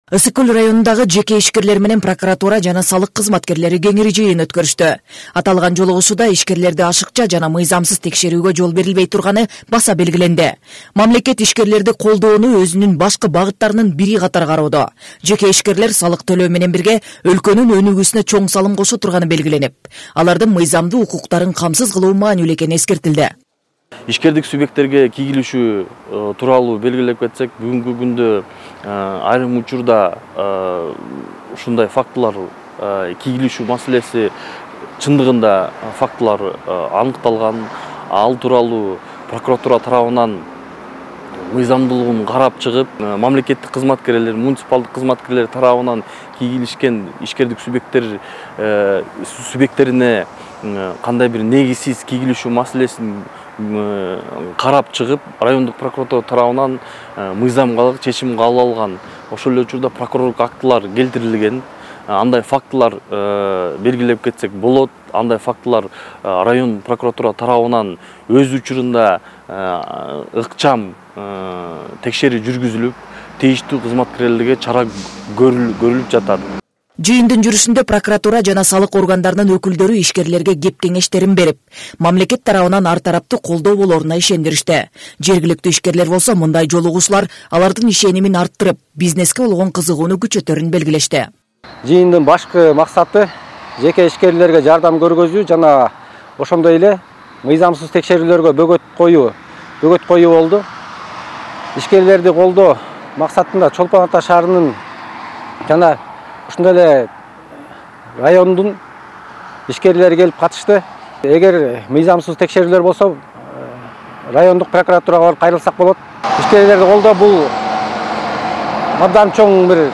Ысык көл районундагы жеке ишкерлер менен прокуратура жана салык кызматкерлери кеңири жыйын өткөрүштү. Аталган жолугушууда ишкерлерди ашыкча жана мыйзамсыз текшерүүгө жол берилбей турганы баса белгиленди. Мамлекет ишкерлерди колдоону өзүнүн башкы багыттарынын бири катары кароодо. Жеке ишкерлер салык төлөө менен бирге өлкөнүн өнүгүүсүнө чоң салым кошо турганы белгиленип, алардын мыйзамдуу укуктарын камсыз кылуу маанилүү экени эскертилди. Ишкердик субъекттерге кийгилишүү тууралуу белгилеп кетсек, бүгүнкү күндө айрым учурда ушундай фактылар кийгилишүү маселеси чындыгында фактылар аныкталган. Ал тууралуу прокуратура тарабынан мыйзамдуулугун карап чыгып, мамлекеттик кызматкерлер, муниципалдык кызматкерлер тарабынан кийгилишкен ишкердик субъекттерине кандай бир негизсиз кийгилишүү маселесин карап чыгып, райондук прокуратура тарабынан мыйзамга чечим кабыл алган. Ошол эле учурда прокурорлук актылар келтирилген. Андай фактылар белгилеп кетсек болот. Андай фактылар район прокуратура тарабынан өз учурунда ыкчам текшерүү жүргүзүлүп, тийиштүү кызматкерлерге чара көрүлүп жатат. Жыйындын жүрүшүндө прокуратура жана салык органдарынын өкүлдөрү ишкерлерге кеп кеңештерин берип, мамлекет тарабынан ар тараптуу колдоо болоруна ишендиришти. Жергиликтүү ишкерлер болсо мындай жолугушуулар алардын ишенимин арттырып, бизнеске болгон кызыгууну күчөтөрүн белгилешти. Жыйындын башкы максаты жеке ишкерлерге жардам көргөзүү жана ошондой эле мыйзамсыз текшерүүлөргө бөгөт коюу болду. Ишкерлерди колдоо максатында Чолпон Ата шаарынын жана ушундай эле райондун ишкерлери келип катышты. Эгер мыйзамсыз текшерүүлөр болсо, райондук прокуратурага барып кайрылсак болот. Ишкерлерди колдоо бул абдан чоң бир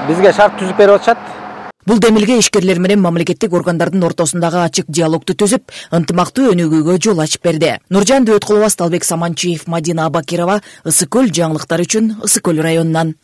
бизге шарт түзүп берип атышат. Бул демилге ишкерлер менен мамлекеттик органдардын ортосундагы ачык диалогду түзүп, ынтымактуу өнүгүүгө жол ачып берди. Нуржан Дөөткулова, Сталбек Саманчиев, Мадина Абакирова, Ысык көл жаңылыктар үчүн Ысык көл районунан.